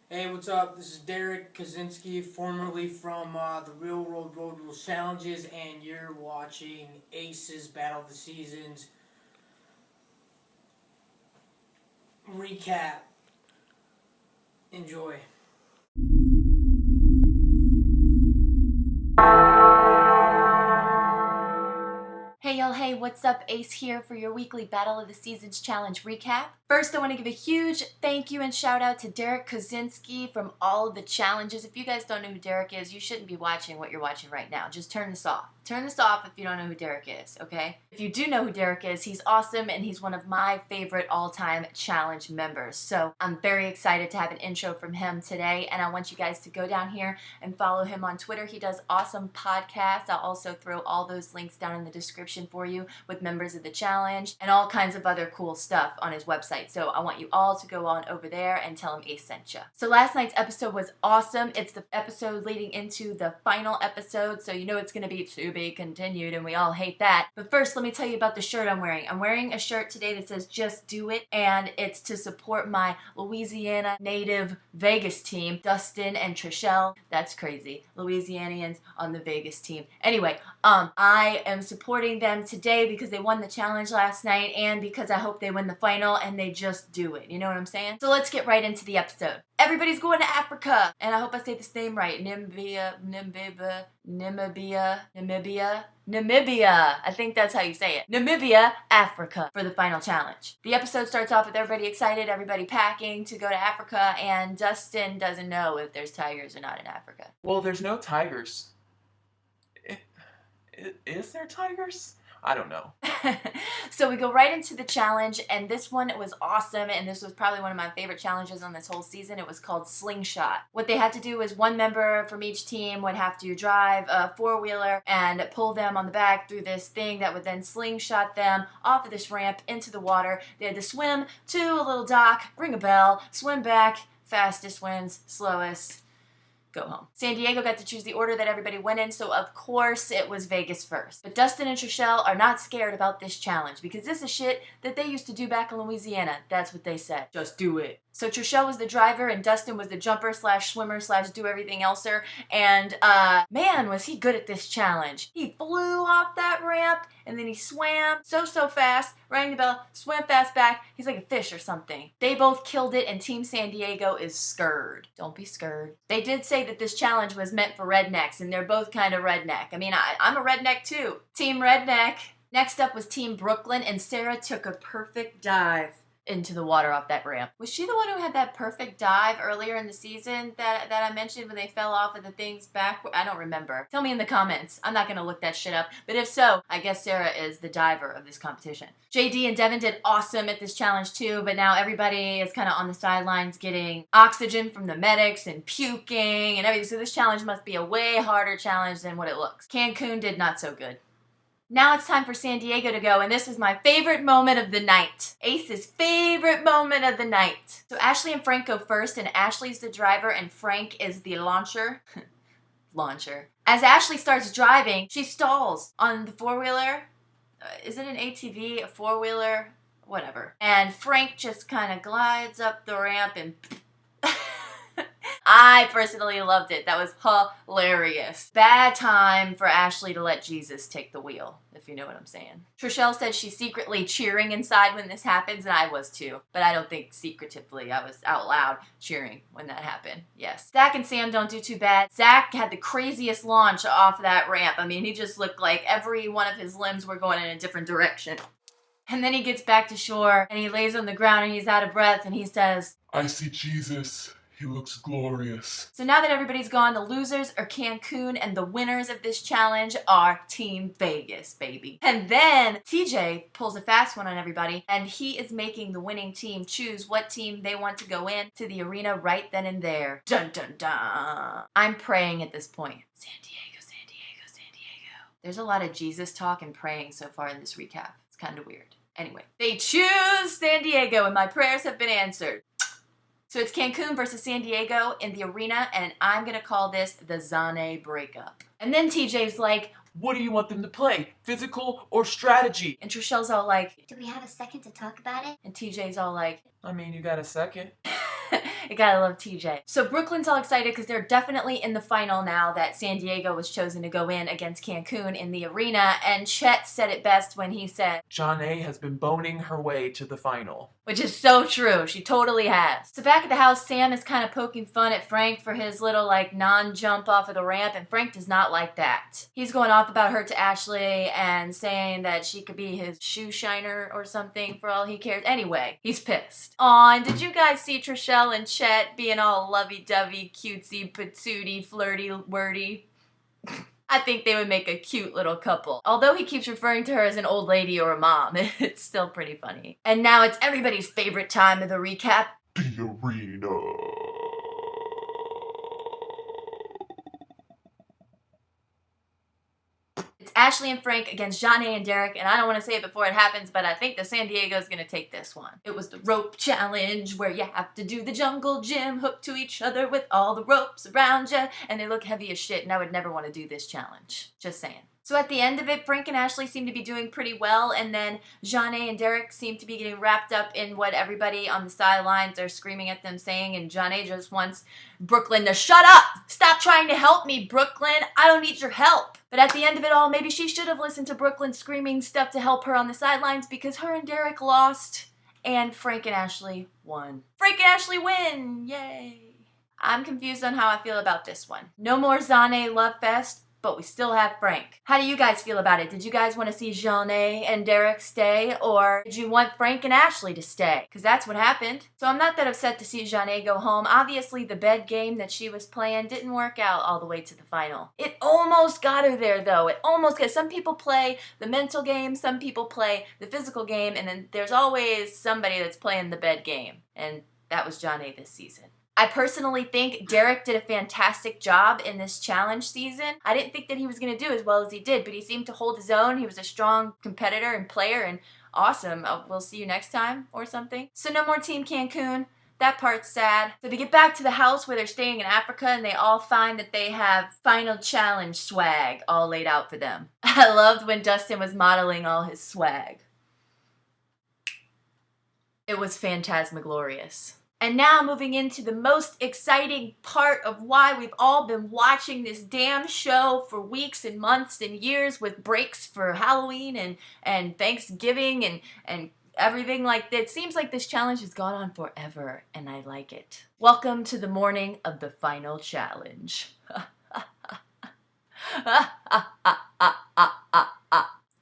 Hey, what's up? This is Derek Kaczynski, formerly from the Real World Road Rules Challenges, and you're watching Ace's Battle of the Seasons recap. Enjoy. Hey y'all, hey, what's up? Ace here for your weekly Battle of the Seasons Challenge recap. First, I want to give a huge thank you and shout out to Derek Kaczynski from all of the challenges. If you guys don't know who Derek is, you shouldn't be watching what you're watching right now. Just turn this off. Turn this off if you don't know who Derek is, okay? If you do know who Derek is, he's awesome and he's one of my favorite all-time challenge members. So I'm very excited to have an intro from him today, and I want you guys to go down here and follow him on Twitter. He does awesome podcasts. I'll also throw all those links down in the description for you with members of the challenge and all kinds of other cool stuff on his website. So I want you all to go on over there and tell him Ace sent you. So last night's episode was awesome. It's the episode leading into the final episode, so you know it's going to be to be continued, and we all hate that. But first, let me tell you about the shirt I'm wearing. I'm wearing a shirt today that says "Just Do It," and it's to support my Louisiana native Vegas team, Dustin and Trishelle. That's crazy. Louisianians on the Vegas team. Anyway, I am supporting them today because they won the challenge last night and because I hope they win the final and they just do it. You know what I'm saying? So let's get right into the episode. Everybody's going to Africa, and I hope I say this name right. Namibia. I think that's how you say it. Namibia, Africa, for the final challenge. The episode starts off with everybody excited, everybody packing to go to Africa, and Dustin doesn't know if there's tigers or not in Africa. Well, there's no tigers. Is there tigers? I don't know. So we go right into the challenge, and this one was awesome, and this was probably one of my favorite challenges on this whole season. It was called Slingshot. What they had to do is one member from each team would have to drive a four-wheeler and pull them on the back through this thing that would then slingshot them off of this ramp into the water. They had to swim to a little dock, ring a bell, swim back, fastest wins, slowest go home. San Diego got to choose the order that everybody went in, so of course it was Vegas first. But Dustin and Trishelle are not scared about this challenge because this is shit that they used to do back in Louisiana. That's what they said. Just do it. So Trishelle was the driver and Dustin was the jumper slash swimmer slash do everything elser. And man, was he good at this challenge. He flew off that ramp and then he swam so fast, rang the bell, swam fast back. He's like a fish or something. They both killed it and Team San Diego is scared. Don't be scared. They did say that this challenge was meant for rednecks and they're both kind of redneck. I mean, I'm a redneck too. Team Redneck. Next up was Team Brooklyn, and Sarah took a perfect dive into the water off that ramp. Was she the one who had that perfect dive earlier in the season that I mentioned when they fell off of the things back? I don't remember. Tell me in the comments. I'm not going to look that shit up. But if so, I guess Sarah is the diver of this competition. JD and Devin did awesome at this challenge too, but now everybody is kind of on the sidelines getting oxygen from the medics and puking and everything. So this challenge must be a way harder challenge than what it looks. Cancun did not so good. Now it's time for San Diego to go, and this is my favorite moment of the night. Ace's favorite moment of the night. So Ashley and Frank go first, and Ashley's the driver, and Frank is the launcher. Launcher. As Ashley starts driving, she stalls on the four-wheeler. Is it an ATV, a four-wheeler? Whatever. And Frank just kind of glides up the ramp and I personally loved it. That was hilarious. Bad time for Ashley to let Jesus take the wheel, if you know what I'm saying. Trishelle said she's secretly cheering inside when this happens, and I was too. But I don't think secretively. I was out loud cheering when that happened. Yes. Zach and Sam don't do too bad. Zach had the craziest launch off that ramp. I mean, he just looked like every one of his limbs were going in a different direction. And then he gets back to shore, and he lays on the ground, and he's out of breath, and he says, I see Jesus. He looks glorious. So now that everybody's gone, the losers are Cancun and the winners of this challenge are Team Vegas, baby. And then TJ pulls a fast one on everybody, and he is making the winning team choose what team they want to go in to the arena right then and there. Dun dun dun. I'm praying at this point. San Diego, San Diego, San Diego. There's a lot of Jesus talk and praying so far in this recap. It's kind of weird. Anyway, they choose San Diego, and my prayers have been answered. So it's Cancun versus San Diego in the arena, and I'm going to call this the Zane breakup. And then TJ's like, What do you want them to play? Physical or strategy? and Trishelle's all like, Do we have a second to talk about it? and TJ's all like, I mean, you got a second. You gotta love TJ. So Brooklyn's all excited because they're definitely in the final now that San Diego was chosen to go in against Cancun in the arena. And Chet said it best when he said, Janae has been boning her way to the final. which is so true. She totally has. So back at the house, Sam is kind of poking fun at Frank for his little non-jump off of the ramp, and Frank does not like that. He's going off about her to Ashley and saying that she could be his shoe shiner or something for all he cares. Anyway, he's pissed. Aw, and did you guys see Trishelle and Chet being all lovey-dovey, cutesy, patooty, flirty-wordy? I think they would make a cute little couple. Although he keeps referring to her as an old lady or a mom, it's still pretty funny. And now it's everybody's favorite time of the recap. The arena. It's Ashley and Frank against Janae and Derek, and I don't want to say it before it happens, but I think the San Diego's gonna take this one. It was the rope challenge where you have to do the jungle gym, hooked to each other with all the ropes around you, and they look heavy as shit, and I would never want to do this challenge. Just saying. So at the end of it, Frank and Ashley seem to be doing pretty well, and then Janae and Derek seem to be getting wrapped up in what everybody on the sidelines are screaming at them saying, and Janae just wants Brooklyn to shut up! Stop trying to help me, Brooklyn! I don't need your help! But at the end of it all, maybe she should have listened to Brooklyn screaming stuff to help her on the sidelines because her and Derek lost, and Frank and Ashley won. Frank and Ashley win! Yay! I'm confused on how I feel about this one. No more Zane Love Fest, but we still have Frank. How do you guys feel about it? Did you guys want to see Janae and Derek stay, or did you want Frank and Ashley to stay? Because that's what happened. So I'm not that upset to see Janae go home. Obviously, the bed game that she was playing didn't work out all the way to the final. It almost got her there, though. It almost got. Some people play the mental game, some people play the physical game, and then there's always somebody that's playing the bed game. And that was Janae this season. I personally think Derek did a fantastic job in this challenge season. I didn't think that he was going to do as well as he did, but he seemed to hold his own. He was a strong competitor and player, and awesome. We'll see you next time or something. So no more Team Cancun. That part's sad. So they get back to the house where they're staying in Africa, and they all find that they have final challenge swag all laid out for them. I loved when Dustin was modeling all his swag. It was phantasmaglorious. And now moving into the most exciting part of why we've all been watching this damn show for weeks and months and years with breaks for Halloween and Thanksgiving and everything like that. It seems like this challenge has gone on forever, and I like it. Welcome to the morning of the final challenge.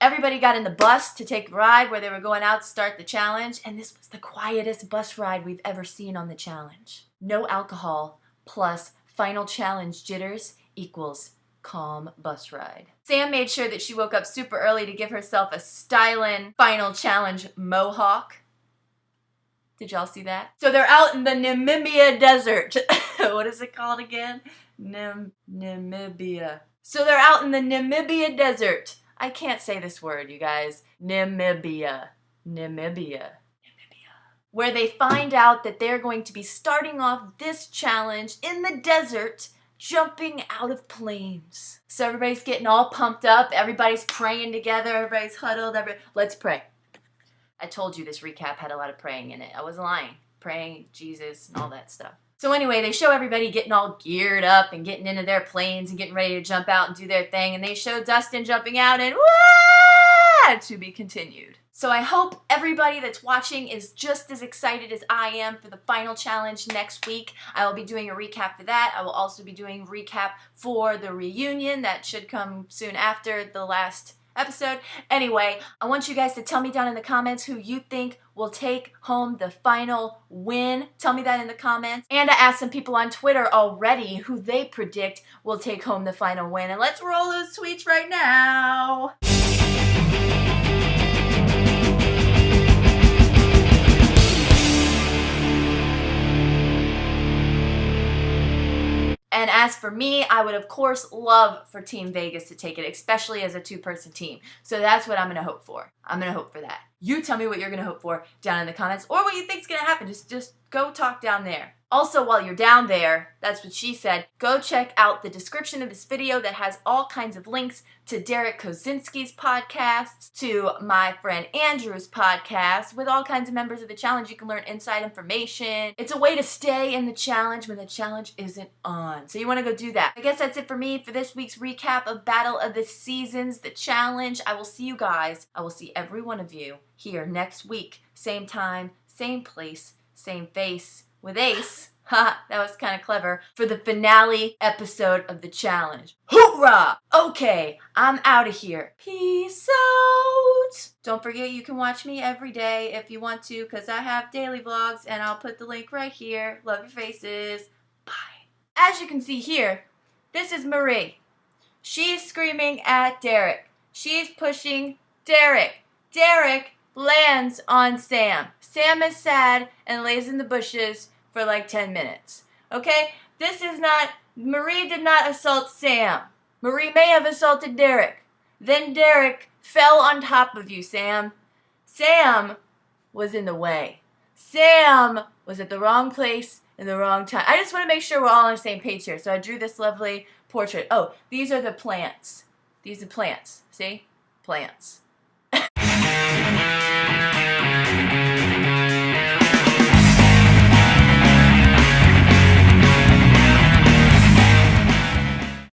Everybody got in the bus to take a ride where they were going out to start the challenge, and this was the quietest bus ride we've ever seen on the challenge. No alcohol plus final challenge jitters equals calm bus ride. Sam made sure that she woke up super early to give herself a stylin' final challenge mohawk. Did y'all see that? So they're out in the Namibia desert. What is it called again? Namibia. So they're out in the Namibia desert. I can't say this word, you guys. Namibia. Where they find out that they're going to be starting off this challenge in the desert, jumping out of planes. So everybody's getting all pumped up. Everybody's praying together. Everybody's huddled. Let's pray. I told you this recap had a lot of praying in it. I wasn't lying. Praying, Jesus, and all that stuff. So anyway, they show everybody getting all geared up and getting into their planes and getting ready to jump out and do their thing. And they show Dustin jumping out and to be continued. So I hope everybody that's watching is just as excited as I am for the final challenge next week. I will be doing a recap for that. I will also be doing a recap for the reunion that should come soon after the last episode. Anyway, I want you guys to tell me down in the comments who you think will take home the final win. Tell me that in the comments. And I asked some people on Twitter already who they predict will take home the final win. And let's roll those tweets right now. And as for me, I would of course love for Team Vegas to take it, especially as a two-person team. So that's what I'm going to hope for. I'm going to hope for that. You tell me what you're going to hope for down in the comments or what you think's going to happen. Just go talk down there. Also, while you're down there, that's what she said, go check out the description of this video that has all kinds of links to Derek Kosinski's podcasts, to my friend Andrew's podcast, with all kinds of members of the challenge. You can learn inside information. It's a way to stay in the challenge when the challenge isn't on. So you want to go do that. I guess that's it for me for this week's recap of Battle of the Seasons, the challenge. I will see you guys. I will see every one of you here next week. Same time, same place, same face. With Ace, ha, that was kind of clever, for the finale episode of the challenge. Hoorah! Okay, I'm out of here. Peace out! Don't forget you can watch me every day if you want to, because I have daily vlogs, and I'll put the link right here. Love your faces. Bye. As you can see here, this is Marie. She's screaming at Derek. She's pushing Derek. Derek lands on Sam. Sam is sad and lays in the bushes for like 10 minutes. Okay? This is not, Marie did not assault Sam. Marie may have assaulted Derek. Then Derek fell on top of you, Sam. Sam was in the way. Sam was at the wrong place in the wrong time. I just want to make sure we're all on the same page here. So I drew this lovely portrait. Oh, these are the plants. These are plants. See? Plants.